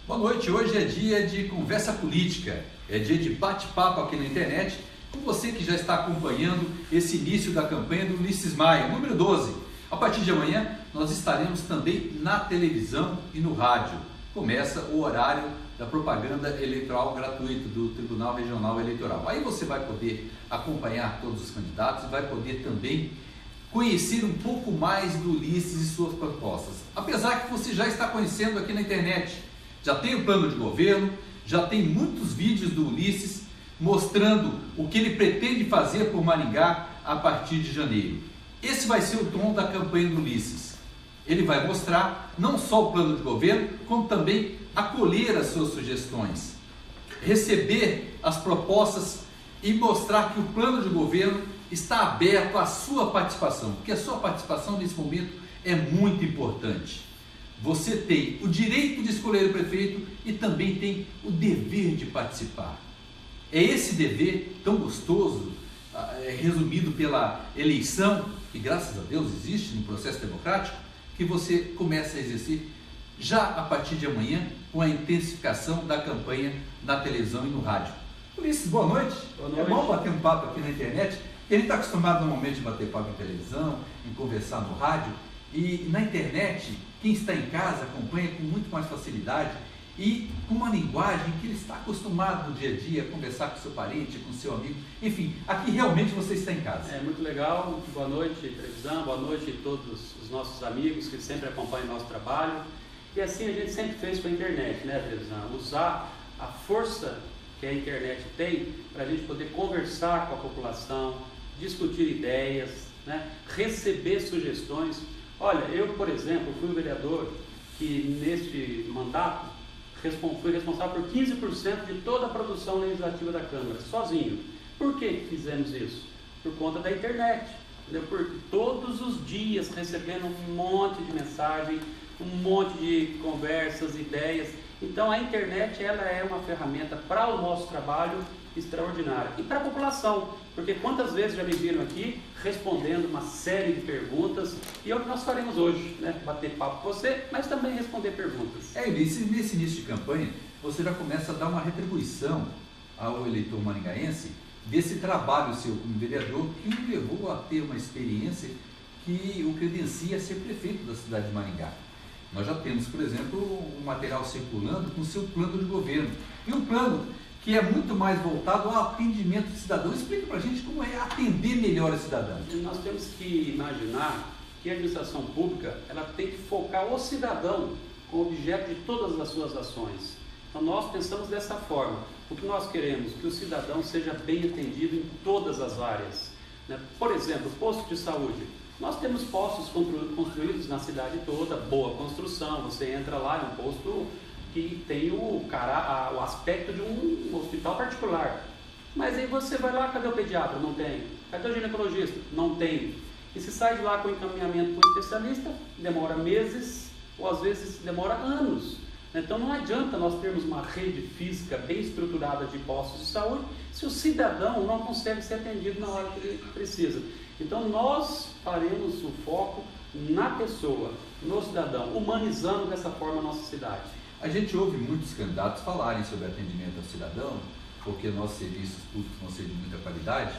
Boa noite, hoje é dia de conversa política, é dia de bate-papo aqui na internet, com você que já está acompanhando esse início da campanha do Ulisses Maia, número 12. A partir de amanhã nós estaremos também na televisão e no rádio. Começa o horário da propaganda eleitoral gratuita do Tribunal Regional Eleitoral. Aí você vai poder acompanhar todos os candidatos e vai poder também conhecer um pouco mais do Ulisses e suas propostas. Apesar que você já está conhecendo aqui na internet, já tem o plano de governo, já tem muitos vídeos do Ulisses mostrando o que ele pretende fazer por Maringá a partir de janeiro. Esse vai ser o tom da campanha do Ulisses. Ele vai mostrar não só o plano de governo, como também acolher as suas sugestões, receber as propostas e mostrar que o plano de governo está aberto à sua participação, porque a sua participação nesse momento é muito importante. Você tem o direito de escolher o prefeito e também tem o dever de participar. É esse dever tão gostoso, resumido pela eleição, que graças a Deus existe no processo democrático, que você começa a exercer já a partir de amanhã com a intensificação da campanha na televisão e no rádio. Ulisses, boa noite. Boa noite. É bom bater um papo aqui na internet. A gente está acostumado normalmente a bater papo em televisão, em conversar no rádio, e na internet, quem está em casa acompanha com muito mais facilidade e com uma linguagem que ele está acostumado no dia a dia a conversar com seu parente, com seu amigo. Enfim, aqui realmente você está em casa. É muito legal. Boa noite, televisão. Boa noite a todos os nossos amigos que sempre acompanham o nosso trabalho. E assim a gente sempre fez com a internet, né, televisão? Usar a força que a internet tem para a gente poder conversar com a população, discutir ideias, né? Receber sugestões. Olha, eu, por exemplo, fui um vereador que neste mandato fui responsável por 15% de toda a produção legislativa da Câmara, sozinho. Por que fizemos isso? Por conta da internet, entendeu? Porque todos os dias recebendo um monte de mensagem, um monte de conversas, ideias. Então a internet ela é uma ferramenta para o nosso trabalho extraordinária. E para a população, porque quantas vezes já me viram aqui respondendo uma série de perguntas, e é o que nós faremos hoje, né? Bater papo com você, mas também responder perguntas. Nesse início de campanha, você já começa a dar uma retribuição ao eleitor maringaense desse trabalho seu como vereador que o levou a ter uma experiência que o credencia a ser prefeito da cidade de Maringá. Nós já temos, por exemplo, um material circulando com o seu plano de governo. E um plano que é muito mais voltado ao atendimento do cidadão. Explica para a gente como é atender melhor o cidadão. Nós temos que imaginar que a administração pública ela tem que focar o cidadão como objeto de todas as suas ações. Então nós pensamos dessa forma. O que nós queremos? Que o cidadão seja bem atendido em todas as áreas, né? Por exemplo, posto de saúde. Nós temos postos construídos na cidade toda, boa construção, você entra lá, é um posto que tem o aspecto de um hospital particular. Mas aí você vai lá, cadê o pediatra? Não tem. Cadê o ginecologista? Não tem. E se sai de lá com encaminhamento para um especialista, demora meses ou às vezes demora anos. Então não adianta nós termos uma rede física bem estruturada de postos de saúde se o cidadão não consegue ser atendido na hora que ele precisa. Então nós faremos o foco na pessoa, no cidadão, humanizando dessa forma a nossa cidade. A gente ouve muitos candidatos falarem sobre atendimento ao cidadão, porque nossos serviços públicos vão ser de muita qualidade.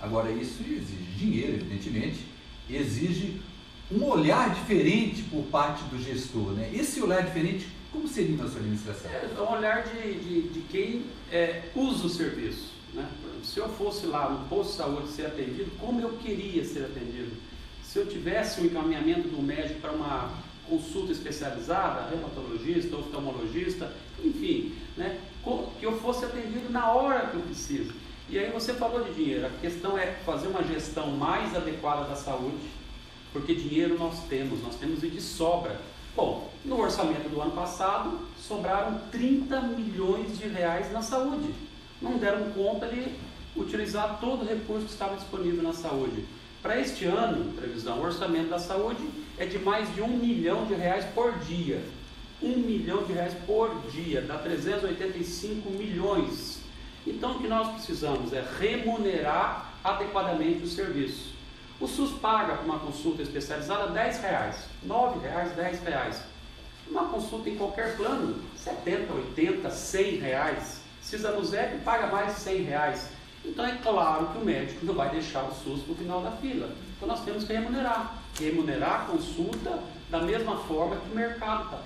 Agora isso exige dinheiro, evidentemente, exige um olhar diferente por parte do gestor, né? Esse olhar diferente, como seria na sua administração? É um olhar de quem usa o serviço, né? Se eu fosse lá no posto de saúde ser atendido, como eu queria ser atendido? Se eu tivesse um encaminhamento do médico para uma consulta especializada, reumatologista, oftalmologista, enfim, né? Que eu fosse atendido na hora que eu preciso. E aí você falou de dinheiro, a questão é fazer uma gestão mais adequada da saúde, porque dinheiro nós temos e de sobra. Bom, no orçamento do ano passado, sobraram 30 milhões de reais na saúde. Não deram conta de utilizar todo o recurso que estava disponível na saúde. Para este ano, previsão, o orçamento da saúde é de mais de R$1 milhão por dia. R$1 milhão por dia, dá 385 milhões. Então o que nós precisamos é remunerar adequadamente o serviço. O SUS paga para uma consulta especializada R$10, R$9, R$10. consulta em qualquer plano, 70, 80, 100 reais. Cisanuzep paga mais de 100 reais. Então é claro que o médico não vai deixar o SUS para o final da fila. Então nós temos que remunerar. Remunerar a consulta da mesma forma que o mercado está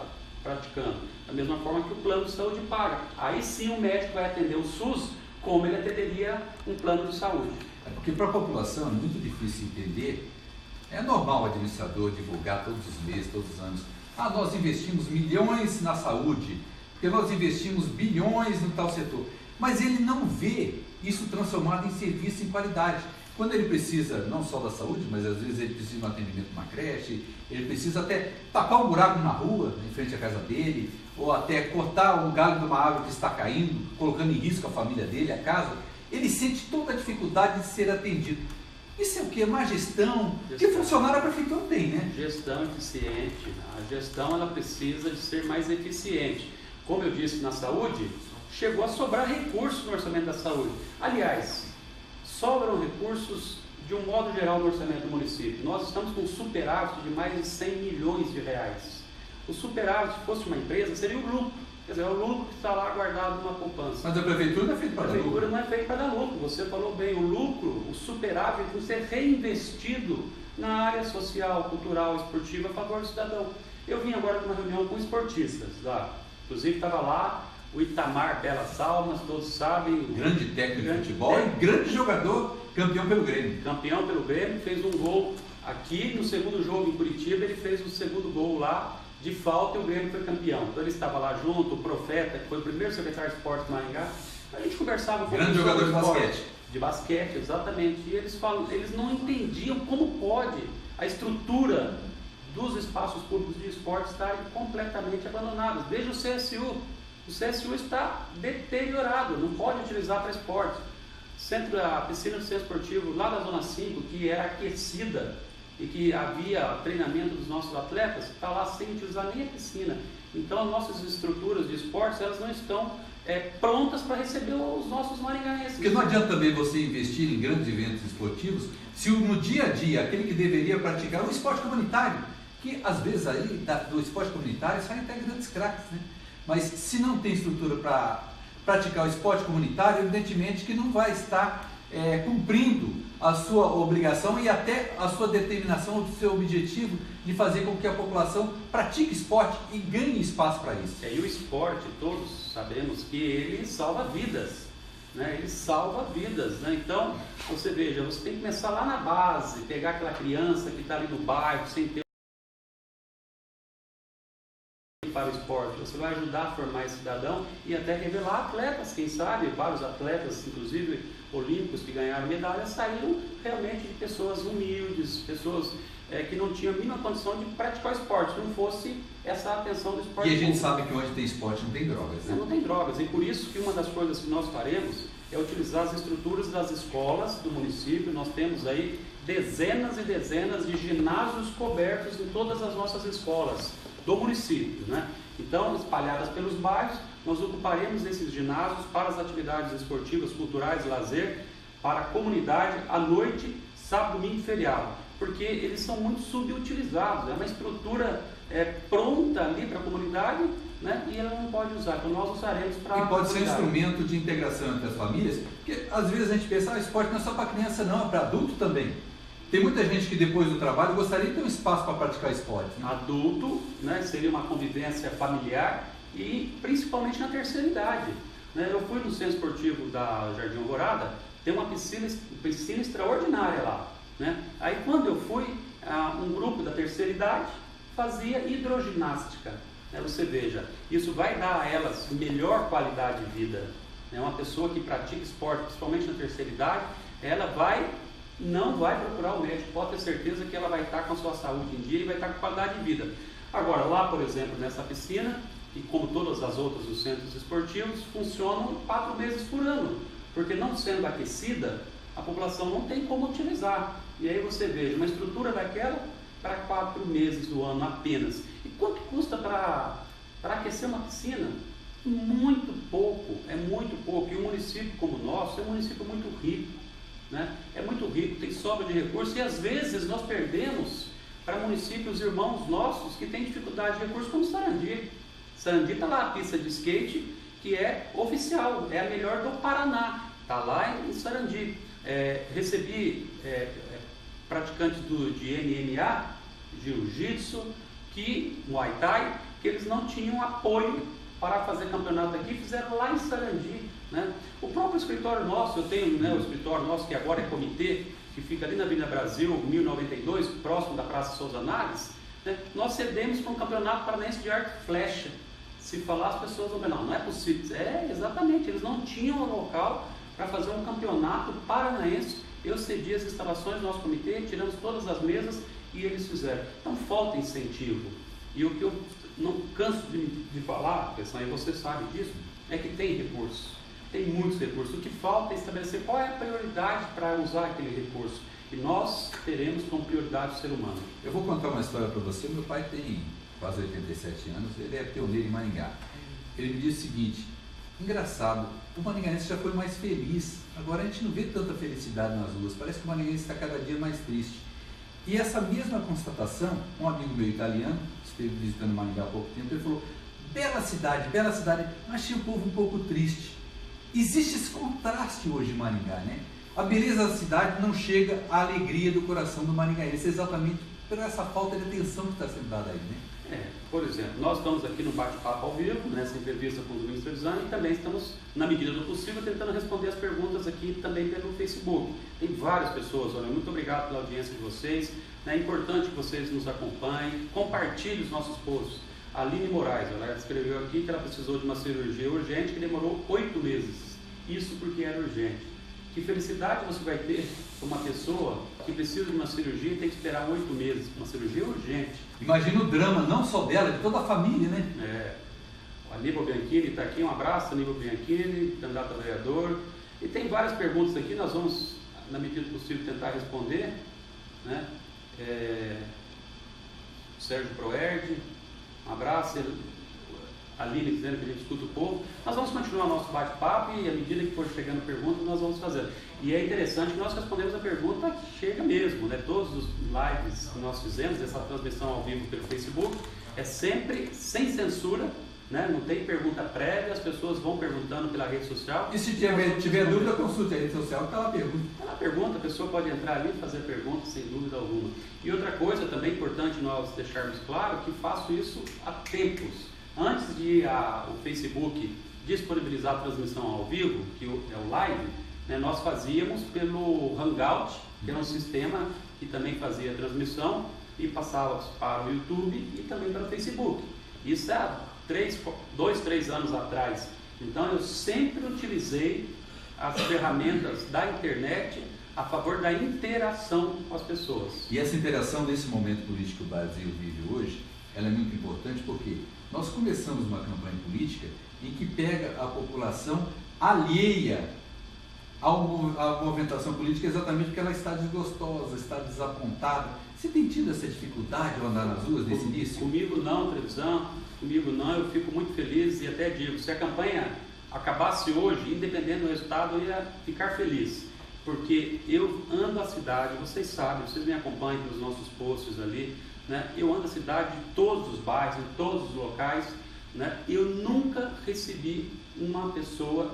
praticando, da mesma forma que o plano de saúde paga. Aí sim o médico vai atender o SUS como ele atenderia um plano de saúde. É porque para a população é muito difícil entender. É normal o administrador divulgar todos os meses, todos os anos. Nós investimos milhões na saúde, porque nós investimos bilhões no tal setor. Mas ele não vê isso transformado em serviço em qualidade. Quando ele precisa, não só da saúde, mas às vezes ele precisa de um atendimento numa creche, ele precisa até tapar um buraco na rua, em frente à casa dele, ou até cortar um galho de uma árvore que está caindo, colocando em risco a família dele, a casa, ele sente toda a dificuldade de ser atendido. Isso é o que? Má gestão? Que funcionário a prefeitura tem, né? Gestão eficiente. A gestão ela precisa de ser mais eficiente. Como eu disse na saúde, chegou a sobrar recursos no orçamento da saúde. Aliás, sobram recursos de um modo geral no orçamento do município. Nós estamos com um superávit de mais de 100 milhões de reais. O superávit, se fosse uma empresa, seria o lucro. Quer dizer, é o lucro que está lá guardado numa poupança. Mas a prefeitura não é feita para dar lucro. A prefeitura não é feita para dar lucro. Você falou bem, o lucro, o superávit tem que ser reinvestido na área social, cultural, esportiva a favor do cidadão. Eu vim agora para uma reunião com esportistas lá. Inclusive estava lá o Itamar Belas Almas, todos sabem. Grande técnico de futebol e grande jogador, campeão pelo Grêmio. Campeão pelo Grêmio, fez um gol aqui no segundo jogo em Curitiba, ele fez o segundo gol lá de falta e o Grêmio foi campeão. Então ele estava lá junto, o Profeta, que foi o primeiro secretário de esporte do Maringá. A gente conversava com grande jogador de basquete. De basquete, exatamente. E eles não entendiam como pode a estrutura dos espaços públicos de esporte estarem completamente abandonados. Veja o CSU. O CSU está deteriorado, não pode utilizar para esporte. A piscina do centro esportivo lá da Zona 5, que era aquecida e que havia treinamento dos nossos atletas, está lá sem utilizar nem a piscina. Então as nossas estruturas de esportes elas não estão prontas para receber os nossos maringaenses. Porque não adianta também você investir em grandes eventos esportivos se no dia a dia aquele que deveria praticar o esporte comunitário, que às vezes aí do esporte comunitário saem até grandes craques, né? Mas se não tem estrutura para praticar o esporte comunitário, evidentemente que não vai estar cumprindo a sua obrigação e até a sua determinação, o seu objetivo de fazer com que a população pratique esporte e ganhe espaço para isso. E o esporte, todos sabemos que ele salva vidas, né? Ele salva vidas, né? Então, você veja, você tem que começar lá na base, pegar aquela criança que está ali no bairro, sem ter para o esporte, você vai ajudar a formar esse cidadão e até revelar atletas, quem sabe, vários atletas, inclusive olímpicos que ganharam medalhas, saíram realmente de pessoas humildes, pessoas que não tinham a mínima condição de praticar o esporte, se não fosse essa atenção do esporte. E a gente sabe que onde tem esporte não tem drogas, né? Não tem drogas, e por isso que uma das coisas que nós faremos é utilizar as estruturas das escolas do município. Nós temos aí dezenas e dezenas de ginásios cobertos em todas as nossas escolas do município, né? Então, espalhadas pelos bairros, nós ocuparemos esses ginásios para as atividades esportivas, culturais, lazer, para a comunidade, à noite, sábado, domingo e feriado, porque eles são muito subutilizados, é uma estrutura pronta ali para a comunidade, né? E ela não pode usar, então nós usaremos para e pode ser um instrumento de integração entre as famílias, porque às vezes a gente pensa, esporte não é só para criança não, é para adulto também. Tem muita gente que depois do trabalho gostaria de ter um espaço para praticar esporte, né? Adulto, né, seria uma convivência familiar e principalmente na terceira idade, né? Eu fui no centro esportivo da Jardim Alvorada, tem uma piscina extraordinária lá, né? Aí quando eu fui, um grupo da terceira idade fazia hidroginástica, né? Você veja, isso vai dar a elas melhor qualidade de vida, né? Uma pessoa que pratica esporte, principalmente na terceira idade, ela não vai procurar o médico, pode ter certeza que ela vai estar com a sua saúde em dia e vai estar com qualidade de vida. Agora, lá, por exemplo, nessa piscina, e como todas as outras dos centros esportivos, funcionam 4 meses por ano, porque não sendo aquecida, a população não tem como utilizar. E aí você veja, uma estrutura daquela para 4 meses do ano apenas. E quanto custa para aquecer uma piscina? Muito pouco, é muito pouco. E um município como o nosso é um município muito rico, né? É muito rico, tem sobra de recursos e às vezes nós perdemos para municípios irmãos nossos que têm dificuldade de recursos, como Sarandi. Sarandi está lá a pista de skate, que é oficial, é a melhor do Paraná, está lá em Sarandi. Recebi praticantes de MMA, Jiu-Jitsu, Muay Thai, que eles não tinham apoio para fazer campeonato aqui, fizeram lá em Sarandi, né? O próprio escritório nosso, eu tenho, né, o escritório nosso que agora é comitê, que fica ali na Avenida Brasil, 1092, próximo da Praça Souza Naves, né? Nós cedemos para um campeonato paranaense de arco e flecha. Se falar, as pessoas vão ver, não é possível. Exatamente, eles não tinham um local para fazer um campeonato paranaense. Eu cedi as instalações do nosso comitê, tiramos todas as mesas e eles fizeram. Então falta incentivo. E o que eu não canso de falar, pessoal, e você sabe disso, é que tem recursos. Tem muitos recursos. O que falta é estabelecer qual é a prioridade para usar aquele recurso. E nós teremos como prioridade o ser humano. Eu vou contar uma história para você. Meu pai tem quase 87 anos, ele é pioneiro em Maringá. Ele me disse o seguinte: engraçado, o maringaense já foi mais feliz, agora a gente não vê tanta felicidade nas ruas, parece que o maringaense está cada dia mais triste. E essa mesma constatação, um amigo meu italiano, esteve visitando Maringá há pouco tempo, ele falou: bela cidade, mas achei o povo um pouco triste. Existe esse contraste hoje em Maringá, né? A beleza da cidade não chega à alegria do coração do maringaense, exatamente por essa falta de atenção que está sendo dada aí, né? Por exemplo, nós estamos aqui no bate-papo ao vivo, nessa entrevista com o Domingos Trevisan, e também estamos, na medida do possível, tentando responder as perguntas aqui também pelo Facebook. Tem várias pessoas, olha, muito obrigado pela audiência de vocês, é importante que vocês nos acompanhem, compartilhem os nossos posts. A Aline Moraes, ela escreveu aqui que ela precisou de uma cirurgia urgente que demorou 8 meses, isso porque era urgente. Que felicidade você vai ter com uma pessoa que precisa de uma cirurgia e tem que esperar 8 meses, uma cirurgia urgente. Imagina o drama, não só dela, de toda a família, né? O Aníbal Bianchini está aqui, um abraço, Aníbal Bianchini, candidato a vereador. E tem várias perguntas aqui, nós vamos, na medida do possível, tentar responder, né? Sérgio Proerd, um abraço. A Aline dizendo que a gente escuta o povo. Nós vamos continuar o nosso bate-papo e à medida que for chegando perguntas, nós vamos fazendo. E é interessante que nós respondemos a pergunta que chega mesmo, né? Todos os lives que nós fizemos, essa transmissão ao vivo pelo Facebook, é sempre sem censura, né? Não tem pergunta prévia, as pessoas vão perguntando pela rede social. E se tiver dúvida, consulte a rede social, que ela pergunta. Ela pergunta, a pessoa pode entrar ali e fazer perguntas sem dúvida alguma. E outra coisa também importante nós deixarmos claro, que faço isso há tempos. Antes de o Facebook disponibilizar a transmissão ao vivo, que é o live, né, nós fazíamos pelo Hangout, que era um sistema que também fazia a transmissão e passava para o YouTube e também para o Facebook. Isso há 2, 3 anos atrás. Então eu sempre utilizei as ferramentas da internet a favor da interação com as pessoas. E essa interação nesse momento político que o Brasil vive hoje, ela é muito importante porque nós começamos uma campanha política em que pega a população alheia à movimentação política exatamente porque ela está desgostosa, está desapontada. Você tem tido essa dificuldade de andar nas ruas nesse início? Comigo não, Trevisan, comigo não, eu fico muito feliz e até digo, se a campanha acabasse hoje, independente do resultado, eu ia ficar feliz. Porque eu ando a cidade, vocês sabem, vocês me acompanham nos nossos posts ali, né? Eu ando a cidade de todos os bairros, em todos os locais, né? Eu nunca recebi uma pessoa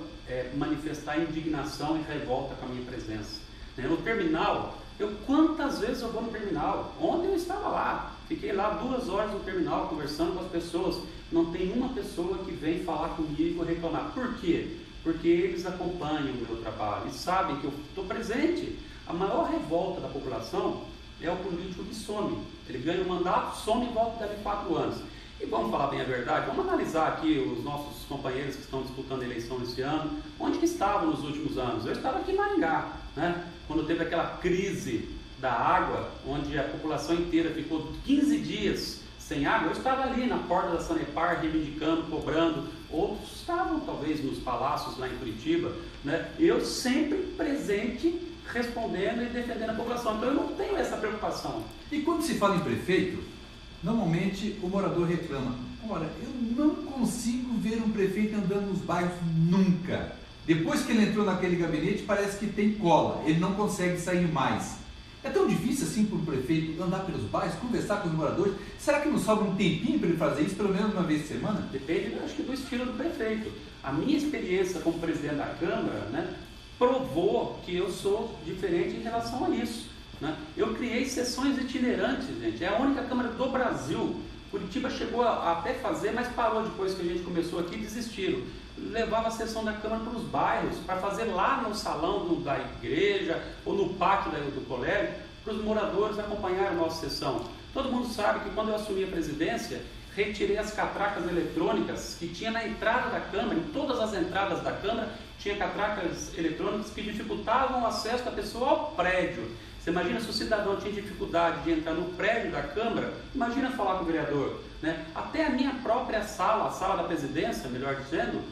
manifestar indignação e revolta com a minha presença. Né? No terminal, quantas vezes eu vou no terminal? Ontem eu estava lá, fiquei lá 2 horas no terminal conversando com as pessoas. Não tem uma pessoa que vem falar comigo, reclamar. Por quê? Porque eles acompanham o meu trabalho e sabem que eu estou presente. A maior revolta da população é o político que some. Ele ganha um mandato, some e volta daqui 4 anos. E vamos falar bem a verdade, vamos analisar aqui os nossos companheiros que estão disputando a eleição esse ano, onde que estavam nos últimos anos? Eu estava aqui em Maringá, né? Quando teve aquela crise da água, onde a população inteira ficou 15 dias sem água, eu estava ali na porta da Sanepar, reivindicando, cobrando. Outros estavam talvez nos palácios lá em Curitiba, né? Eu sempre presente, respondendo e defendendo a população. Então eu não tenho essa preocupação. E quando se fala em prefeito, normalmente o morador reclama: ora, eu não consigo ver um prefeito andando nos bairros nunca. Depois que ele entrou naquele gabinete, parece que tem cola, ele não consegue sair mais. É tão difícil assim para o prefeito andar pelos bairros, conversar com os moradores? Será que não sobra um tempinho para ele fazer isso, pelo menos uma vez por semana? Depende, acho que, do estilo do prefeito. A minha experiência como presidente da Câmara, né, provou que eu sou diferente em relação a isso, né? Eu criei sessões itinerantes, gente. É a única Câmara do Brasil. Curitiba chegou a até fazer, mas parou depois que a gente começou aqui e desistiram. Levava a sessão da Câmara para os bairros, para fazer lá no salão da igreja ou no pátio do colégio, para os moradores acompanharem a nossa sessão. Todo mundo sabe que quando eu assumi a presidência, retirei as catracas eletrônicas que tinha na entrada da Câmara, em todas as entradas da Câmara, tinha catracas eletrônicas que dificultavam o acesso da pessoa ao prédio. Você imagina se o cidadão tinha dificuldade de entrar no prédio da Câmara, imagina falar com o vereador, né? Até a minha própria sala, a sala da presidência, melhor dizendo,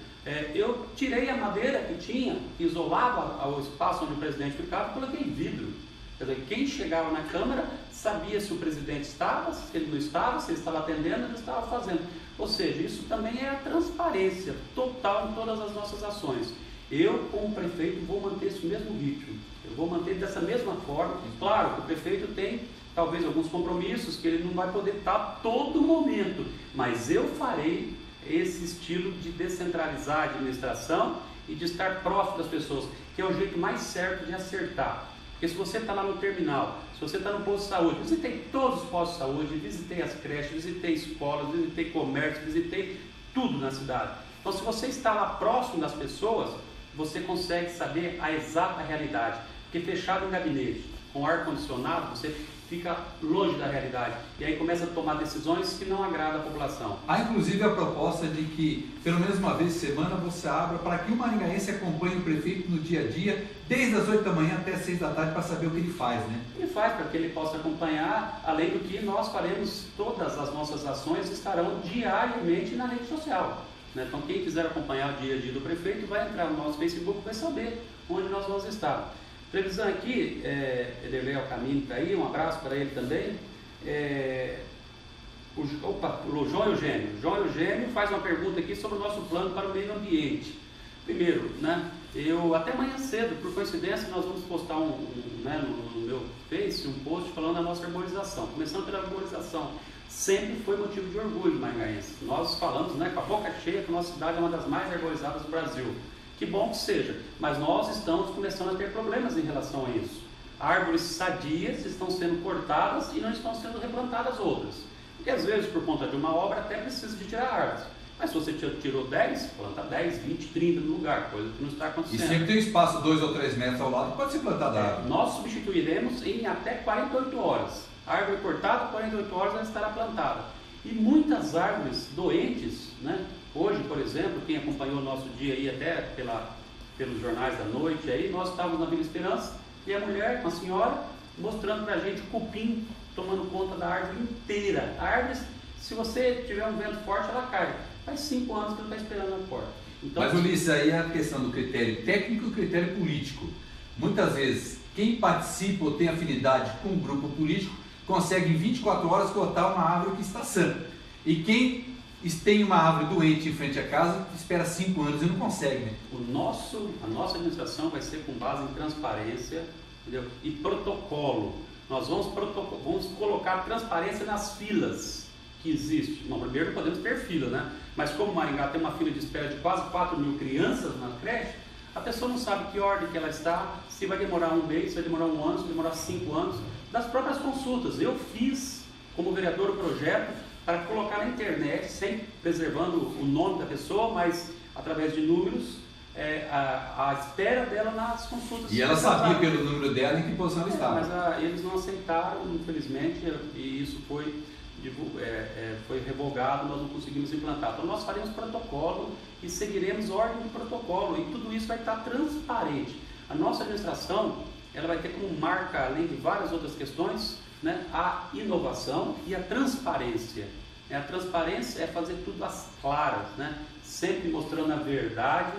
eu tirei a madeira que tinha, que isolava o espaço onde o presidente ficava, e coloquei vidro. Quer dizer, quem chegava na Câmara sabia se o presidente estava, se ele não estava, se ele estava atendendo, ele estava fazendo. Ou seja, isso também é a transparência total em todas as nossas ações. Eu, como prefeito, vou manter esse mesmo ritmo. Eu vou manter dessa mesma forma. Claro que o prefeito tem, talvez, alguns compromissos que ele não vai poder estar a todo momento, mas eu farei esse estilo de descentralizar a administração e de estar próximo das pessoas, que é o jeito mais certo de acertar. Porque se você está lá no terminal, se você está no posto de saúde, visitei todos os postos de saúde, visitei as creches, visitei escolas, visitei comércio, visitei tudo na cidade. Então, se você está lá próximo das pessoas, você consegue saber a exata realidade. Porque fechado em gabinete, com ar-condicionado, você fica longe da realidade. E aí começa a tomar decisões que não agradam a população. Há inclusive a proposta de que, pelo menos uma vez por semana, você abra para que o maringaense acompanhe o prefeito no dia a dia, desde as 8 da manhã até as 6 da tarde, para saber o que ele faz, né? Ele faz para que ele possa acompanhar, além do que nós faremos, todas as nossas ações estarão diariamente na rede social. Então, quem quiser acompanhar o dia a dia do prefeito, vai entrar no nosso Facebook e vai saber onde nós vamos estar. Previsão aqui, Ederlei Alcamini está aí, um abraço para ele também. O João Eugênio. João Eugênio faz uma pergunta aqui sobre o nosso plano para o meio ambiente. Primeiro, né, eu até amanhã cedo, por coincidência, nós vamos postar no meu Face um post falando da nossa arborização. Começando pela arborização. Sempre foi motivo de orgulho maringaense. Nós falamos, né, com a boca cheia que a nossa cidade é uma das mais arborizadas do Brasil. Que bom que seja, mas nós estamos começando a ter problemas em relação a isso. Árvores sadias estão sendo cortadas e não estão sendo replantadas outras. Porque às vezes, por conta de uma obra, até precisa de tirar árvores. Mas se você tirou 10, planta 10, 20, 30 no lugar, coisa que não está acontecendo. E sempre tem espaço 2 ou 3 metros ao lado, pode ser plantada árvore. Nós substituiremos em até 48 horas. A árvore cortada, 48 horas ela estará plantada. E muitas árvores doentes, né? Hoje, por exemplo, quem acompanhou o nosso dia aí até pelos jornais da noite, aí, nós estávamos na Vila Esperança e a mulher, uma senhora, mostrando para a gente o cupim tomando conta da árvore inteira. A árvore, se você tiver um vento forte, ela cai. Faz 5 anos que ela está esperando na porta. Então, mas, Ulisses, aí é a questão do critério técnico e o critério político. Muitas vezes, quem participa ou tem afinidade com um grupo político consegue em 24 horas cortar uma árvore que está sã. E quem tem uma árvore doente em frente à casa, espera 5 anos e não consegue, né? A nossa administração vai ser com base em transparência, entendeu? E protocolo. Nós vamos colocar transparência nas filas que existem. Bom, primeiro não podemos ter fila, né? Mas como Maringá tem uma fila de espera de quase 4 mil crianças na creche, a pessoa não sabe que ordem que ela está, se vai demorar 1 mês, se vai demorar 1 ano, se vai demorar 5 anos. Das próprias consultas, eu fiz como vereador o projeto para colocar na internet, sem preservando o nome da pessoa, mas através de números, a espera dela nas consultas. E ela sabia pelo número dela em que posição ela estava. Mas eles não aceitaram, infelizmente, e isso foi revogado, nós não conseguimos implantar. Então nós faremos protocolo e seguiremos ordem de protocolo, e tudo isso vai estar transparente. A nossa administração, ela vai ter como marca, além de várias outras questões, né, a inovação e a transparência. A transparência é fazer tudo às claras, né, sempre mostrando a verdade,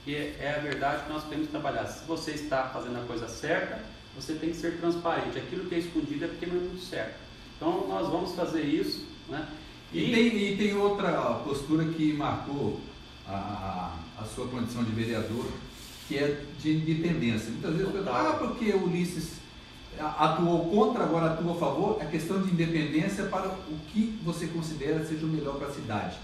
que é a verdade que nós temos que trabalhar. Se você está fazendo a coisa certa, você tem que ser transparente. Aquilo que é escondido é porque não é muito certo. Então nós vamos fazer isso, né? E tem outra postura que marcou a sua condição de vereador, que é de tendência. Muitas vezes porque o Ulisses atuou contra, agora atua a favor, a questão de independência para o que você considera seja o melhor para a cidade.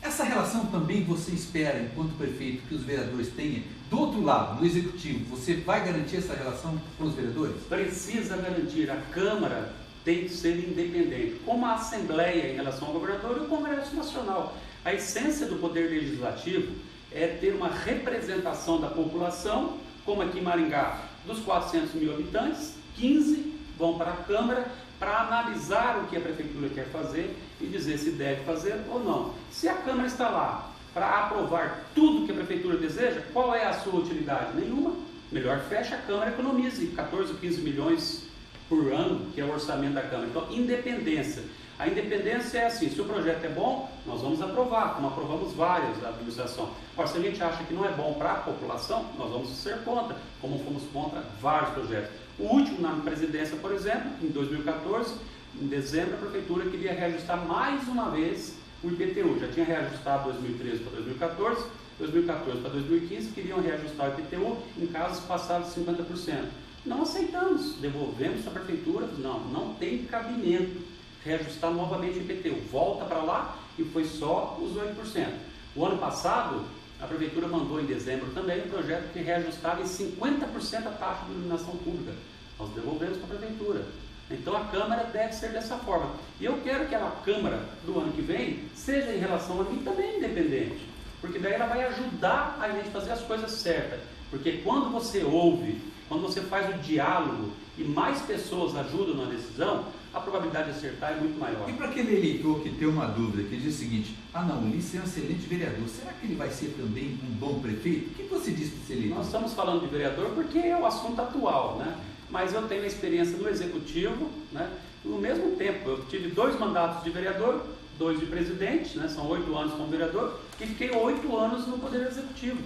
Essa relação também você espera, enquanto prefeito, que os vereadores tenham? Do outro lado, no executivo, você vai garantir essa relação com os vereadores? Precisa garantir. A Câmara tem que ser independente, como a Assembleia em relação ao governador e o Congresso Nacional. A essência do poder legislativo é ter uma representação da população, como aqui em Maringá, dos 400 mil habitantes, 15 vão para a Câmara para analisar o que a Prefeitura quer fazer e dizer se deve fazer ou não. Se a Câmara está lá para aprovar tudo que a Prefeitura deseja, qual é a sua utilidade? Nenhuma. Melhor fecha a Câmara, economize 14, 15 milhões por ano, que é o orçamento da Câmara. Então, independência. A independência é assim, se o projeto é bom, nós vamos aprovar, como aprovamos vários da administração. Agora, se a gente acha que não é bom para a população, nós vamos ser contra, como fomos contra vários projetos. O último, na presidência, por exemplo, em 2014, em dezembro, a Prefeitura queria reajustar mais uma vez o IPTU. Já tinha reajustado 2013 para 2014, 2014 para 2015, queriam reajustar o IPTU em casos passados de 50%. Não aceitamos, devolvemos para a Prefeitura, não tem cabimento reajustar novamente o IPTU. Volta para lá e foi só os 8%. O ano passado, a Prefeitura mandou em dezembro também um projeto que reajustava em 50% a taxa de iluminação pública. Nós devolvemos para a Prefeitura. Então a Câmara deve ser dessa forma. E eu quero que a Câmara do ano que vem seja em relação a mim também independente. Porque daí ela vai ajudar a gente a fazer as coisas certas. Porque quando você ouve, quando você faz o diálogo e mais pessoas ajudam na decisão, a probabilidade de acertar é muito maior. E para aquele eleitor que tem uma dúvida, que diz o seguinte: ah não, o Ulisses é um excelente vereador, será que ele vai ser também um bom prefeito? O que você diz para esse eleitor? Nós estamos falando de vereador porque é o assunto atual, né? Mas eu tenho experiência no executivo, né? No mesmo tempo, eu tive 2 mandatos de vereador, 2 de presidente, né? São 8 anos como vereador, e fiquei 8 anos no Poder Executivo.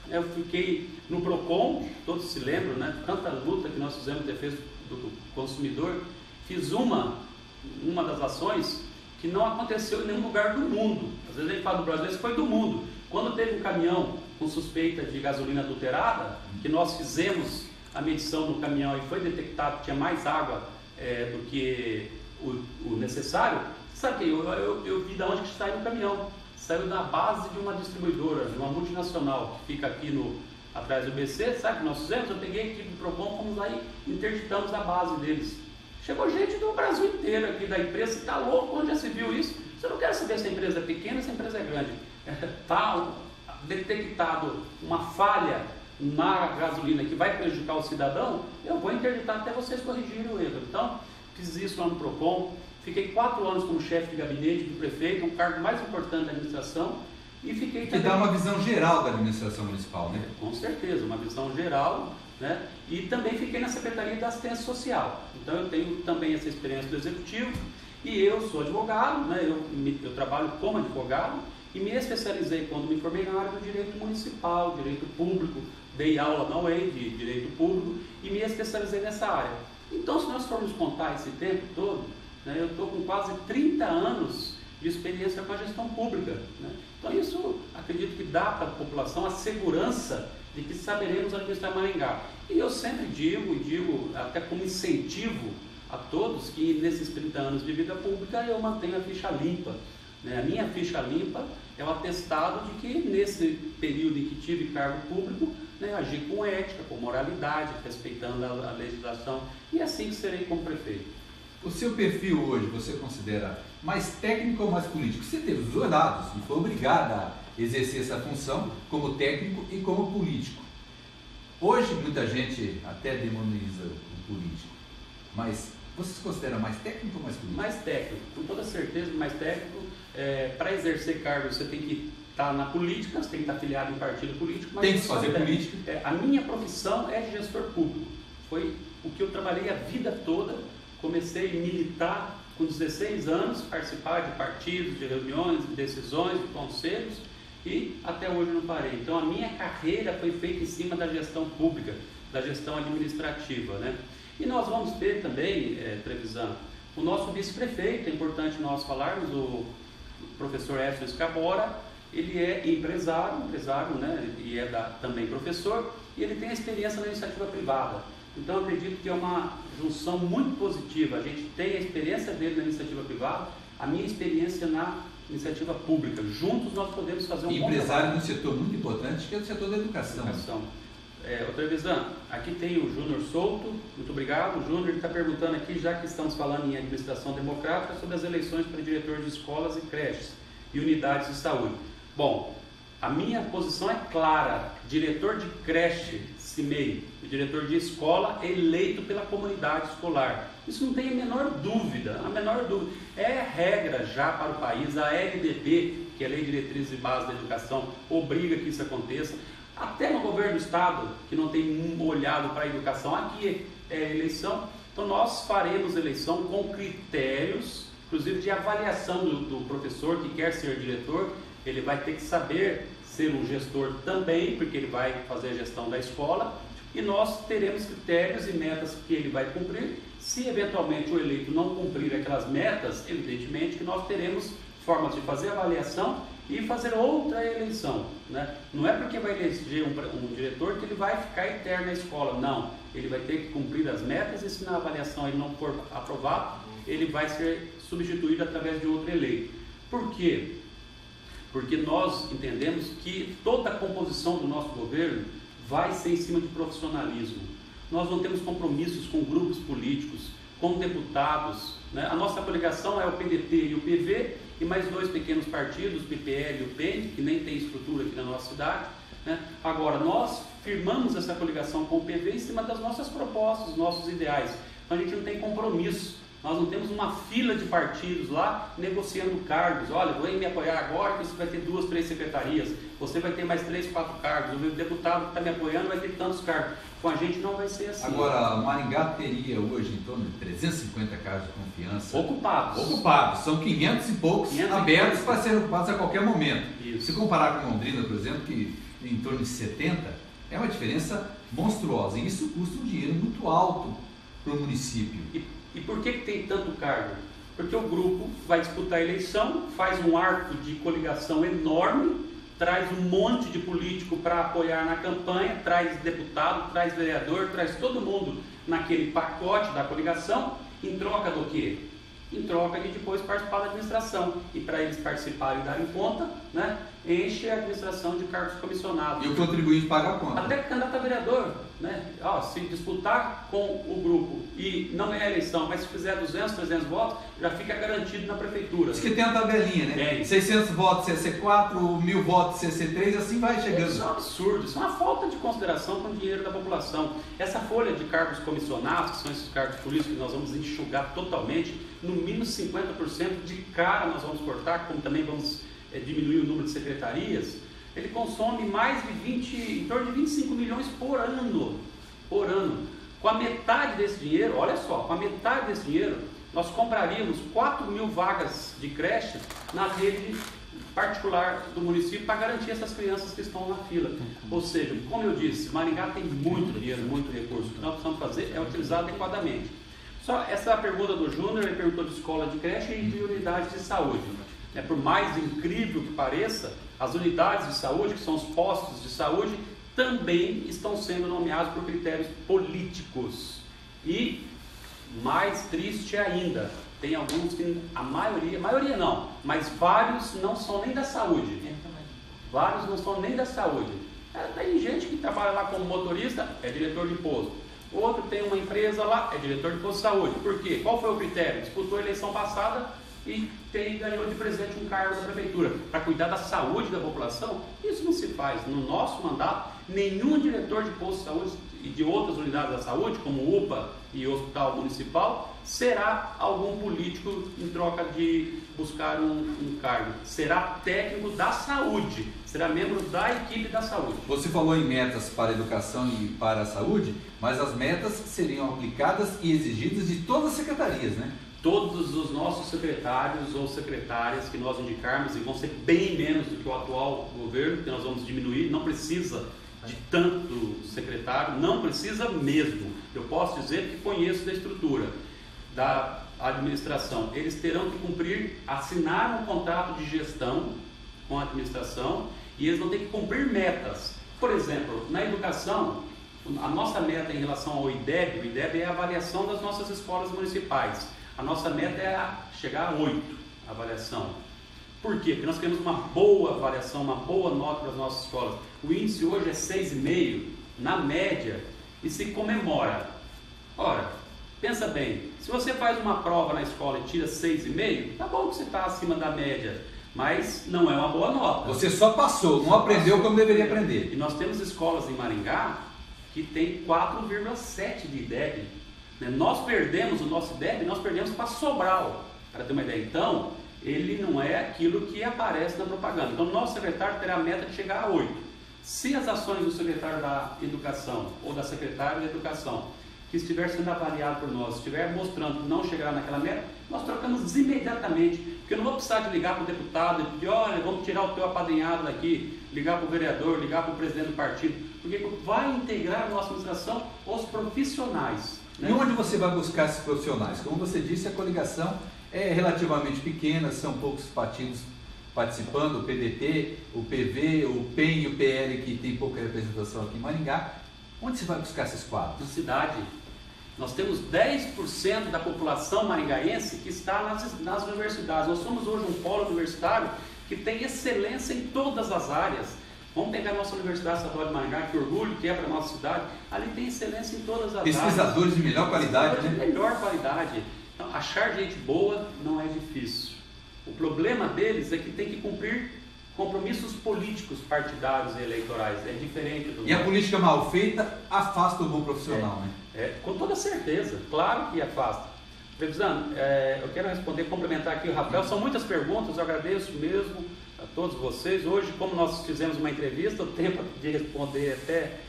Eu fiquei no PROCON, todos se lembram, né? Tanta luta que nós fizemos em defesa do consumidor. Fiz uma das ações que não aconteceu em nenhum lugar do mundo. Às vezes a gente fala do Brasil, mas foi do mundo. Quando teve um caminhão com suspeita de gasolina adulterada, que nós fizemos a medição no caminhão e foi detectado que tinha mais água do que o necessário, sabe que eu vi de onde que saiu o caminhão. Saiu da base de uma distribuidora, de uma multinacional, que fica aqui atrás do BC, sabe o que nós fizemos? Eu peguei a equipe do PROCON, fomos lá e interditamos a base deles. Chegou gente do Brasil inteiro aqui da empresa, você está louco, onde já se viu isso? Você não quer saber se a empresa é pequena ou se a empresa é grande. Está detectado uma falha na gasolina que vai prejudicar o cidadão, eu vou interditar até vocês corrigirem o erro. Então, fiz isso lá no PROCON, fiquei 4 anos como chefe de gabinete do prefeito, um cargo mais importante da administração, e fiquei também... Que dá uma visão geral da administração municipal, né? Com certeza, uma visão geral, né? E também fiquei na Secretaria da Assistência Social. Então eu tenho também essa experiência do Executivo, e eu sou advogado, né? Eu trabalho como advogado, e me especializei quando me formei na área do direito municipal, direito público, dei aula na UEM de direito público, e me especializei nessa área. Então, se nós formos contar esse tempo todo, né, eu estou com quase 30 anos de experiência com a gestão pública, né? Então isso, acredito que dá para a população a segurança de que saberemos administrar Maringá. E eu sempre digo até como incentivo a todos, que nesses 30 anos de vida pública eu mantenho a ficha limpa, né? A minha ficha limpa é o atestado de que nesse período em que tive cargo público, né, agi com ética, com moralidade, respeitando a legislação, e assim que serei como prefeito. O seu perfil hoje, você considera mais técnico ou mais político? Você teve os dois lados e foi obrigado a exercer essa função como técnico e como político. Hoje muita gente até demoniza o político, mas você se considera mais técnico ou mais político? Mais técnico, com toda certeza, mais técnico. Para exercer cargo você tem que estar na política, você tem que estar afiliado em partido político. Mas tem que fazer política. A minha profissão é de gestor público. Foi o que eu trabalhei a vida toda. Comecei a militar com 16 anos, participar de partidos, de reuniões, de decisões, de conselhos, e até hoje não parei. Então a minha carreira foi feita em cima da gestão pública, da gestão administrativa, né? E nós vamos ter também, Trevisan, o nosso vice-prefeito, é importante nós falarmos, o professor Edson Scabora. Ele é empresário, né? E é também professor, e ele tem experiência na iniciativa privada. Então, eu acredito que é uma junção muito positiva. A gente tem a experiência dele na iniciativa privada, a minha experiência na iniciativa pública. Juntos nós podemos fazer um bom trabalho. Empresário de um setor muito importante, que é o setor da educação. Outra vez, aqui tem o Júnior Souto, muito obrigado. O Júnior está perguntando aqui, já que estamos falando em administração democrática, sobre as eleições para diretor de escolas e creches e unidades de saúde. Bom, a minha posição é clara: diretor de creche, CIMEI, e diretor de escola é eleito pela comunidade escolar. Isso não tem a menor dúvida, É regra já para o país, a LDB, que é a Lei de Diretrizes e Bases da Educação, obriga que isso aconteça. Até no governo do estado, que não tem olhado para a educação, aqui é eleição, então nós faremos eleição com critérios, inclusive de avaliação do professor que quer ser diretor. Ele vai ter que saber ser um gestor também, porque ele vai fazer a gestão da escola, e nós teremos critérios e metas que ele vai cumprir. Se eventualmente o eleito não cumprir aquelas metas, evidentemente que nós teremos formas de fazer avaliação e fazer outra eleição, né? Não é porque vai eleger um diretor que ele vai ficar eterno na escola, não. Ele vai ter que cumprir as metas, e se na avaliação ele não for aprovado, ele vai ser substituído através de outro eleito. Por quê? Porque nós entendemos que toda a composição do nosso governo vai ser em cima de profissionalismo. Nós não temos compromissos com grupos políticos, com deputados, né? A nossa coligação é o PDT e o PV, e mais 2 pequenos partidos, o PPL e o PEN, que nem tem estrutura aqui na nossa cidade, né? Agora, nós firmamos essa coligação com o PV em cima das nossas propostas, dos nossos ideais. Então a gente não tem compromisso. Nós não temos uma fila de partidos lá negociando cargos. Olha, vem me apoiar agora que você vai ter 2, 3 secretarias. Você vai ter mais 3, 4 cargos. O deputado que está me apoiando vai ter tantos cargos. Com a gente não vai ser assim. Agora, Maringá teria hoje em torno de 350 cargos de confiança. Ocupados. São 500 e poucos abertos para serem ocupados a qualquer momento. Isso. Se comparar com Londrina, por exemplo, que em torno de 70, é uma diferença monstruosa. E isso custa um dinheiro muito alto para o município. E por que tem tanto cargo? Porque o grupo vai disputar a eleição, faz um arco de coligação enorme, traz um monte de político para apoiar na campanha, traz deputado, traz vereador, traz todo mundo naquele pacote da coligação, em troca do quê? Em troca de depois participar da administração. E para eles participarem e darem conta, né, enche a administração de cargos comissionados. E o contribuinte paga a conta. Até candidato a vereador, né? Se disputar com o grupo e não ganhar a eleição, mas se fizer 200, 300 votos, já fica garantido na prefeitura. Diz que tem a tabelinha, né? 600 votos CC4, 1000 votos CC3, assim vai chegando. Isso é um absurdo, isso é uma falta de consideração com o dinheiro da população. Essa folha de cargos comissionados, que são esses cargos políticos que nós vamos enxugar totalmente, no mínimo 50% de cara nós vamos cortar, como também vamos diminuir o número de secretarias. Ele consome mais de em torno de 25 milhões por ano. Com a metade desse dinheiro, olha só, com a metade desse dinheiro, nós compraríamos 4.000 vagas de creche na rede particular do município para garantir essas crianças que estão na fila. Ou seja, como eu disse, Maringá tem muito dinheiro, muito recurso. O que nós precisamos fazer é utilizar adequadamente. Só essa pergunta do Júnior, ele perguntou de escola de creche e de unidades de saúde. Por mais incrível que pareça, as unidades de saúde, que são os postos de saúde, também estão sendo nomeados por critérios políticos. E, mais triste ainda, tem alguns que, a maioria não, mas vários não são nem da saúde. Vários não são nem da saúde. Tem gente que trabalha lá como motorista, é diretor de posto. Outro tem uma empresa lá, é diretor de posto de saúde. Por quê? Qual foi o critério? Disputou a eleição passada e ganhou de presente um cargo da prefeitura para cuidar da saúde da população. Isso não se faz. No nosso mandato, nenhum diretor de posto de saúde e de outras unidades da saúde, como UPA e Hospital Municipal, será algum político em troca de buscar um cargo. Será técnico da saúde, será membro da equipe da saúde. Você falou em metas para a educação e para a saúde, mas as metas seriam aplicadas e exigidas de todas as secretarias, né? Todos os nossos secretários ou secretárias que nós indicarmos, e vão ser bem menos do que o atual governo, que nós vamos diminuir, não precisa de tanto secretário, não precisa mesmo. Eu posso dizer que conheço da estrutura da administração. Eles terão que cumprir, assinar um contrato de gestão com a administração, e eles vão ter que cumprir metas. Por exemplo, na educação, A nossa meta em relação ao IDEB, o IDEB é a avaliação das nossas escolas municipais. A nossa meta é chegar a 8, a avaliação. Por quê? Porque nós queremos uma boa avaliação, uma boa nota para as nossas escolas. O índice hoje é 6,5, na média, e se comemora. Ora, pensa bem, se você faz uma prova na escola e tira 6,5, tá bom que você está acima da média, mas não é uma boa nota. Você só passou, não aprendeu como deveria aprender. E nós temos escolas em Maringá que tem 4,7 de IDEB. Nós perdemos o nosso IDEB, nós perdemos para Sobral, para ter uma ideia. Então, ele não é aquilo que aparece na propaganda. Então, nosso secretário terá a meta de chegar a 8. Se as ações do secretário da Educação ou da secretária da Educação, que estiver sendo avaliado por nós, estiver mostrando que não chegará naquela meta, nós trocamos imediatamente. Porque eu não vou precisar de ligar para o deputado e pedir, olha, vamos tirar o teu apadrinhado daqui, ligar para o vereador, ligar para o presidente do partido. Porque vai integrar a nossa administração os profissionais. E onde você vai buscar esses profissionais? Como você disse, a coligação é relativamente pequena, são poucos partidos participando, o PDT, o PV, o PEN e o PL, que tem pouca representação aqui em Maringá. Onde você vai buscar esses quadros? Na cidade. Nós temos 10% da população maringaense que está nas universidades. Nós somos hoje um polo universitário que tem excelência em todas as áreas. Vamos pegar a nossa Universidade Estadual de Maringá, que orgulho que é para a nossa cidade, ali tem excelência em todas as áreas. Pesquisadores de melhor qualidade, né? De melhor qualidade. Então, achar gente boa não é difícil. O problema deles é que tem que cumprir compromissos políticos, partidários e eleitorais. É diferente do... E a política mal feita afasta o bom profissional, né? Com toda certeza, claro que afasta. Previsando, eu quero responder, complementar aqui o Rafael. São muitas perguntas, eu agradeço mesmo a todos vocês. Hoje, como nós fizemos uma entrevista, o tempo de responder é até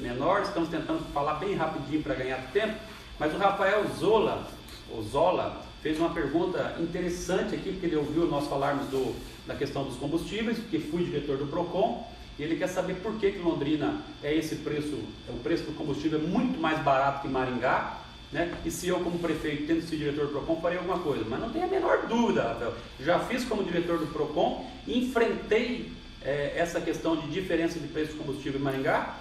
menor, estamos tentando falar bem rapidinho para ganhar tempo, mas o Rafael Zola fez uma pergunta interessante aqui, porque ele ouviu nós falarmos da questão dos combustíveis, porque fui diretor do PROCON, e ele quer saber por que Londrina esse preço, o preço do combustível é muito mais barato que Maringá, né? E se eu, como prefeito, tendo sido diretor do PROCON, faria alguma coisa. Mas não tem a menor dúvida, Rafael. Já fiz como diretor do PROCON, enfrentei essa questão de diferença de preço do combustível em Maringá.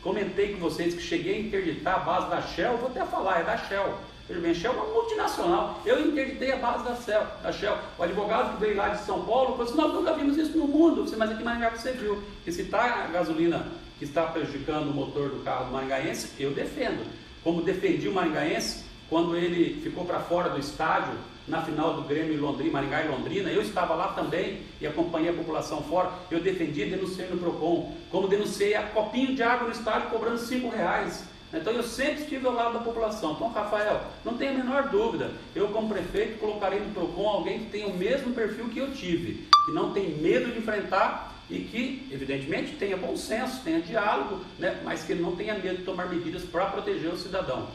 Comentei com vocês que cheguei a interditar a base da Shell, vou até falar, é da Shell. Veja bem, a Shell é uma multinacional. Eu interditei a base da Shell. O advogado que veio lá de São Paulo falou assim, nós nunca vimos isso no mundo. Mas aqui em Maringá você viu. Que se está a gasolina que está prejudicando o motor do carro do maringaense, eu defendo. Como defendi o maringaense quando ele ficou para fora do estádio, na final do Grêmio Londrina, Maringá e Londrina, eu estava lá também e acompanhei a população fora, eu defendi e denunciei no PROCON, como denunciei a copinho de água no estádio cobrando R$5. Então eu sempre estive ao lado da população. Então, Rafael, não tem a menor dúvida, eu como prefeito colocarei no PROCON alguém que tenha o mesmo perfil que eu tive, que não tem medo de enfrentar e que, evidentemente, tenha bom senso, tenha diálogo, né? Mas que ele não tenha medo de tomar medidas para proteger o cidadão.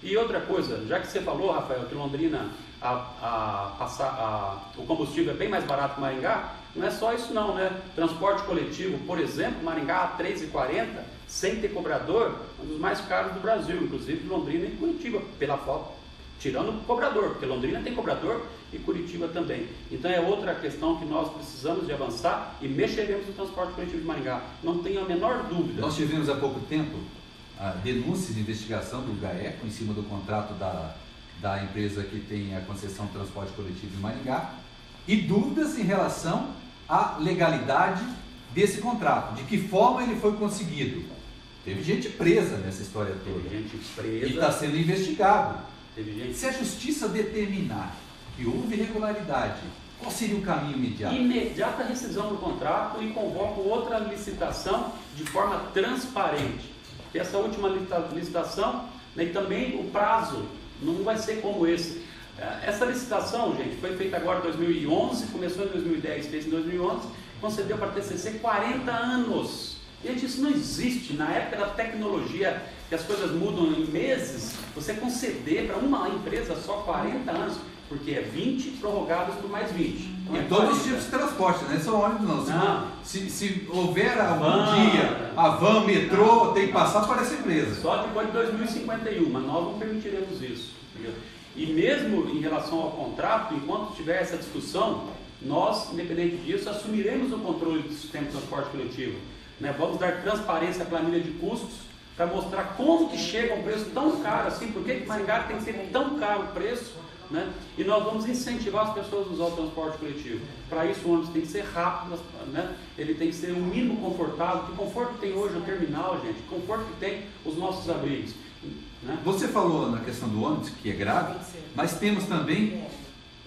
E outra coisa, já que você falou, Rafael, que Londrina o combustível é bem mais barato que Maringá, não é só isso não, né? Transporte coletivo, por exemplo, Maringá a R$3,40, sem ter cobrador, um dos mais caros do Brasil, inclusive Londrina e Curitiba, pela foto, tirando o cobrador, porque Londrina tem cobrador e Curitiba também. Então é outra questão que nós precisamos de avançar e mexeremos no transporte coletivo de Maringá, não tenho a menor dúvida. Nós tivemos há pouco tempo a denúncia de investigação do GAECO em cima do contrato da empresa que tem a concessão de transporte coletivo em Maringá e dúvidas em relação à legalidade desse contrato, de que forma ele foi conseguido. Teve gente presa nessa história toda. Teve gente presa. E está sendo investigado. Teve gente... Se a justiça determinar que houve irregularidade, qual seria o caminho imediato? Imediata rescisão do contrato e convoco outra licitação de forma transparente. Porque essa última licitação, né, e também o prazo não vai ser como esse. Essa licitação, gente, foi feita agora em 2011, começou em 2010, fez em 2011, concedeu para a TCC 40 anos. Gente, isso não existe. Na época da tecnologia, que as coisas mudam em meses, você conceder para uma empresa só 40 anos, porque é 20 prorrogados por mais 20. Então, e todos os tipos de transporte, não é só ônibus não. Se houver algum dia a van, metrô, tem que passar para essa empresa. Só depois de 2051, mas nós não permitiremos isso. Entendeu? E mesmo em relação ao contrato, enquanto tiver essa discussão, nós, independente disso, assumiremos o controle do sistema de transporte coletivo. né? Vamos dar transparência à planilha de custos para mostrar como que chega um preço tão caro assim, por que Maringá tem que ser tão caro o preço, né? E nós vamos incentivar as pessoas a usar o transporte coletivo. Para isso o ônibus tem que ser rápido, né? Ele tem que ser o mínimo confortável. Que conforto que tem hoje o terminal, gente? Que conforto que tem os nossos abrigos, né? Você falou na questão do ônibus, que é grave, mas temos também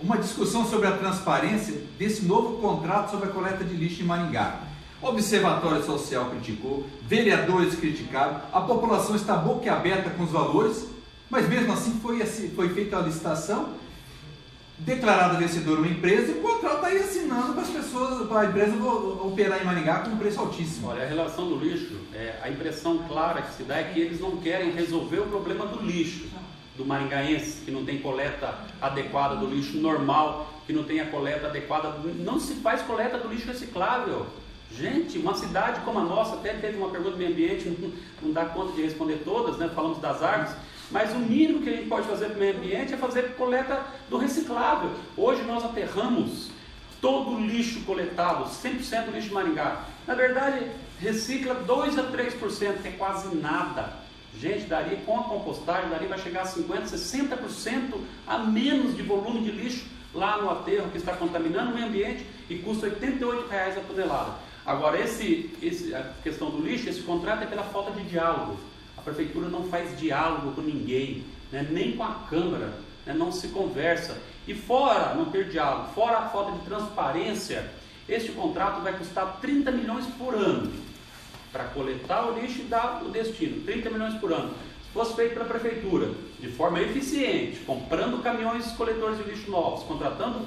uma discussão sobre a transparência desse novo contrato sobre a coleta de lixo em Maringá. O Observatório Social criticou, vereadores criticaram, a população está boquiaberta com os valores, mas mesmo assim foi feita a licitação, declarada vencedora uma empresa e o contrato está aí assinando para as pessoas, para a empresa operar em Maringá com um preço altíssimo. Olha, a relação do lixo, a impressão clara que se dá é que eles não querem resolver o problema do lixo, do maringaense, que não tem coleta adequada do lixo normal, que não tem a coleta adequada, não se faz coleta do lixo reciclável. Gente, uma cidade como a nossa, até teve uma pergunta do meio ambiente, não dá conta de responder todas, né? Falamos das árvores, mas o mínimo que a gente pode fazer para o meio ambiente é fazer coleta do reciclável. Hoje nós aterramos todo o lixo coletado, 100% do lixo de Maringá. Na verdade, recicla 2 a 3%, que é quase nada. Gente, daria com a compostagem, daria vai chegar a 50%, 60% a menos de volume de lixo lá no aterro, que está contaminando o meio ambiente e custa R$ 88 a tonelada. Agora, a questão do lixo, esse contrato é pela falta de diálogo. A prefeitura não faz diálogo com ninguém, né? Nem com a Câmara, né? Não se conversa. E fora não ter diálogo, fora a falta de transparência, este contrato vai custar 30 milhões por ano para coletar o lixo e dar o destino, 30 milhões por ano. Se fosse feito pela prefeitura, de forma eficiente, comprando caminhões coletores de lixo novos, contratando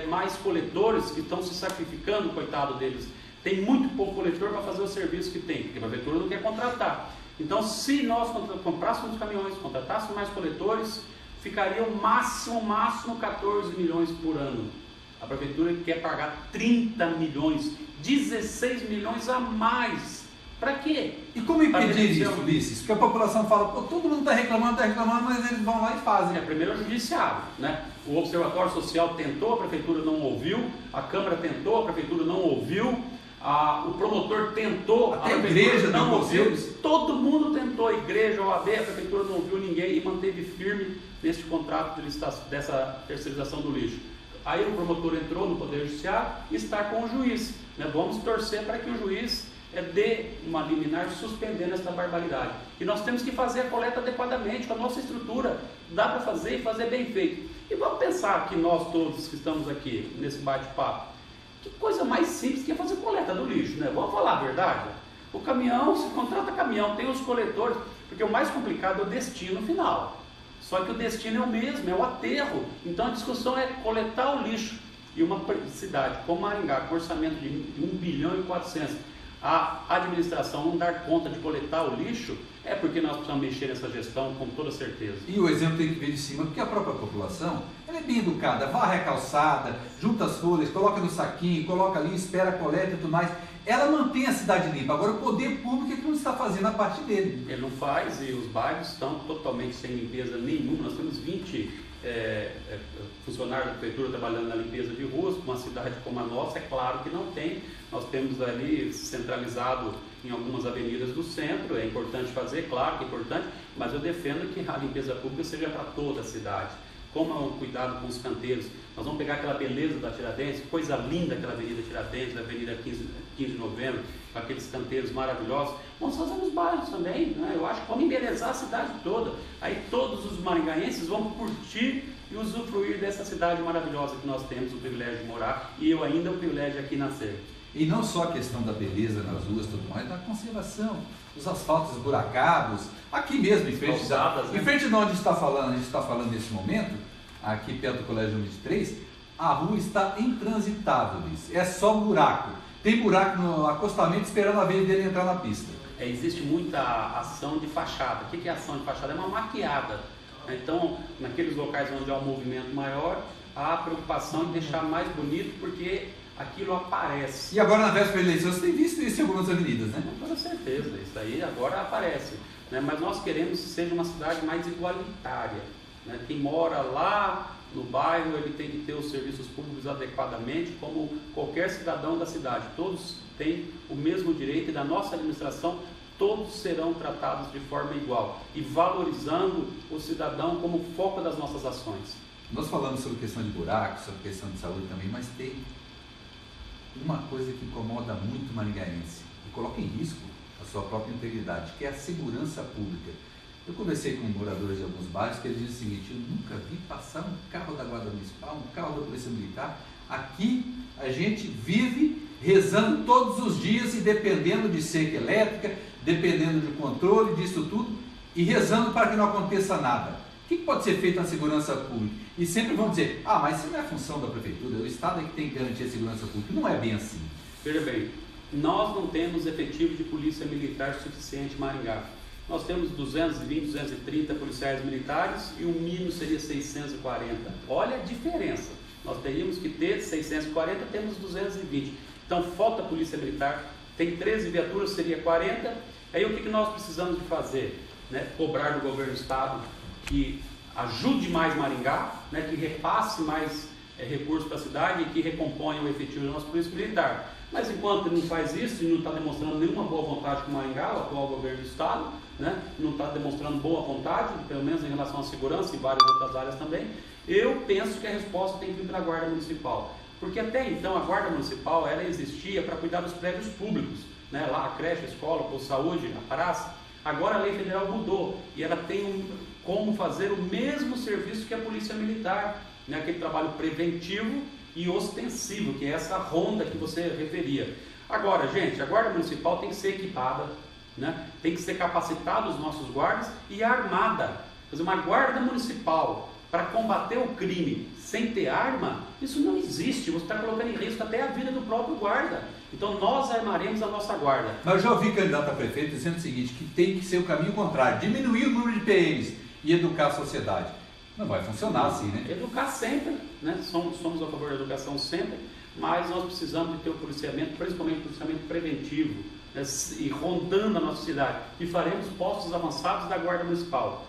mais coletores que estão se sacrificando, coitado deles, tem muito pouco coletor para fazer o serviço que tem, porque a prefeitura não quer contratar. Então, se nós comprássemos caminhões, contratássemos mais coletores, ficaria o máximo 14 milhões por ano. A prefeitura quer pagar 30 milhões, 16 milhões a mais. Para quê? E como impedir isso, Ulisses? Porque a população fala, pô, todo mundo está reclamando, mas eles vão lá e fazem. Primeiro é o judiciário, né? O Observatório Social tentou, a prefeitura não ouviu, a Câmara tentou, a prefeitura não ouviu, o promotor tentou, até a igreja não ouviu. Todo mundo tentou, a igreja, a OAB, a prefeitura não ouviu ninguém e manteve firme neste contrato dessa terceirização do lixo. Aí o promotor entrou no Poder Judiciário e está com o juiz, né? Vamos torcer para que o juiz dê uma liminar suspendendo essa barbaridade. E nós temos que fazer a coleta adequadamente, com a nossa estrutura, dá para fazer e fazer bem feito. E vamos pensar que nós todos que estamos aqui nesse bate-papo, que coisa mais simples que é fazer coleta do lixo, né? Vamos falar a verdade? O caminhão, se contrata caminhão, tem os coletores, porque o mais complicado é o destino final. Só que o destino é o mesmo, é o aterro. Então a discussão é coletar o lixo. E uma cidade como Maringá, com orçamento de 1,4 bilhão, a administração não dar conta de coletar o lixo, é porque nós precisamos mexer nessa gestão com toda certeza. E o exemplo tem que vir de cima, porque a própria população, ela é bem educada, varre a calçada, junta as folhas, coloca no saquinho, coloca ali, espera a coleta e tudo mais. Ela mantém a cidade limpa. Agora o poder público é que não está fazendo a parte dele. Ele não faz e os bairros estão totalmente sem limpeza nenhuma. Nós temos 20 funcionários da prefeitura trabalhando na limpeza de ruas. Uma cidade como a nossa, é claro que não tem. Nós temos ali centralizado em algumas avenidas do centro. É importante fazer, claro que é importante, mas eu defendo que a limpeza pública seja para toda a cidade. Como é o cuidado com os canteiros. Nós vamos pegar aquela beleza da Tiradentes, coisa linda aquela avenida Tiradentes, a avenida 15 de novembro, com aqueles canteiros maravilhosos. Vamos fazer nos bairros também, né? Eu acho que vamos embelezar a cidade toda. Aí todos os maringaenses vão curtir e usufruir dessa cidade maravilhosa que nós temos o privilégio de morar e eu ainda o privilégio de aqui nascer. E não só a questão da beleza nas ruas e tudo mais, da conservação, os asfaltos esburacados, aqui mesmo, em frente, em frente de onde a gente está falando nesse momento, aqui perto do Colégio 23, a rua está intransitável, é só buraco. Tem buraco no acostamento esperando a vez dele entrar na pista. Existe muita ação de fachada. O que é ação de fachada? É uma maquiada. Então, naqueles locais onde há um movimento maior, há a preocupação em deixar mais bonito, porque aquilo aparece. E agora na véspera da eleição, você tem visto isso em algumas avenidas, né? Com toda certeza, isso aí agora aparece. Né? Mas nós queremos que seja uma cidade mais igualitária. Né? Quem mora lá no bairro, ele tem que ter os serviços públicos adequadamente, como qualquer cidadão da cidade. Todos têm o mesmo direito e da nossa administração todos serão tratados de forma igual e valorizando o cidadão como foco das nossas ações. Nós falamos sobre questão de buracos, sobre questão de saúde também, mas tem uma coisa que incomoda muito o maringaense e coloca em risco a sua própria integridade, que é a segurança pública. Eu conversei com moradores de alguns bairros que eles dizem o seguinte: eu nunca vi passar um carro da Guarda Municipal, um carro da Polícia Militar. Aqui a gente vive rezando todos os dias e dependendo de cerca elétrica, dependendo de controle, disso tudo, e rezando para que não aconteça nada. O que pode ser feito na segurança pública? E sempre vão dizer, mas isso não é a função da prefeitura, o Estado é que tem que garantir a segurança pública. Não é bem assim. Veja bem, nós não temos efetivo de polícia militar suficiente em Maringá. Nós temos 220, 230 policiais militares e o mínimo seria 640. Olha a diferença. Nós teríamos que ter 640, temos 220. Então falta polícia militar, tem 13 viaturas, seria 40. Aí o que nós precisamos de fazer? Cobrar do governo do Estado que ajude mais Maringá, que repasse mais recursos para a cidade e que recomponha o efetivo da nossa polícia militar. Mas enquanto ele não faz isso e não está demonstrando nenhuma boa vontade com Maringá, o atual governo do Estado, não está demonstrando boa vontade, pelo menos em relação à segurança e várias outras áreas também, eu penso que a resposta tem que vir para a Guarda Municipal. Porque até então a Guarda Municipal ela existia para cuidar dos prédios públicos, lá a creche, a escola, a posto de saúde, a praça. Agora a lei federal mudou e ela tem como fazer o mesmo serviço que a Polícia Militar, aquele trabalho preventivo e ostensivo, que é essa ronda que você referia. Agora, gente, a Guarda Municipal tem que ser equipada, tem que ser capacitada os nossos guardas e armada. Quer dizer, uma Guarda Municipal para combater o crime sem ter arma, isso não existe. Você está colocando em risco até a vida do próprio guarda. Então nós armaremos a nossa guarda. Mas eu já ouvi candidato a prefeito dizendo o seguinte, que tem que ser o caminho contrário, diminuir o número de PMs e educar a sociedade. Não vai funcionar assim, né? Educar sempre, somos a favor da educação sempre, mas nós precisamos de ter o policiamento, principalmente o policiamento preventivo, e rondando a nossa cidade. E faremos postos avançados da Guarda Municipal.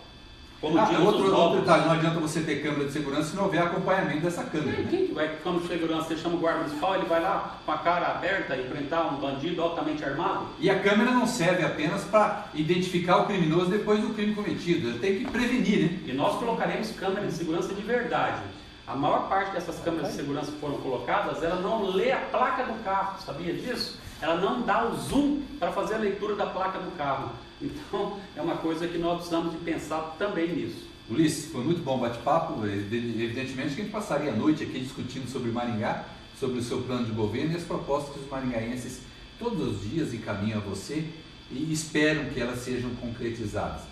Outro detalhe, não adianta você ter câmera de segurança se não houver acompanhamento dessa câmera. Quem que vai, quando de segurança, você chama o guarda municipal, ele vai lá com a cara aberta enfrentar um bandido altamente armado? E a câmera não serve apenas para identificar o criminoso depois do crime cometido, ele tem que prevenir, né? E nós colocaremos câmeras de segurança de verdade. A maior parte dessas câmeras de segurança que foram colocadas, ela não lê a placa do carro, sabia disso? Ela não dá o zoom para fazer a leitura da placa do carro. Então, é uma coisa que nós precisamos de pensar também nisso. Ulisses, foi muito bom o bate-papo. Evidentemente que a gente passaria a noite aqui discutindo sobre Maringá, sobre o seu plano de governo e as propostas que os maringaenses todos os dias encaminham a você e esperam que elas sejam concretizadas.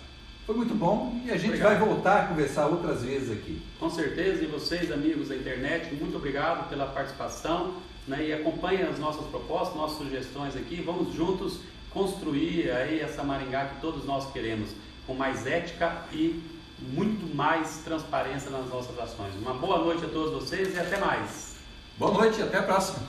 Foi muito bom e a gente vai voltar a conversar outras vezes aqui. Com certeza, e vocês, amigos da internet, muito obrigado pela participação, e acompanhem as nossas propostas, nossas sugestões aqui. Vamos juntos construir aí essa Maringá que todos nós queremos, com mais ética e muito mais transparência nas nossas ações. Uma boa noite a todos vocês e até mais. Boa noite e até a próxima.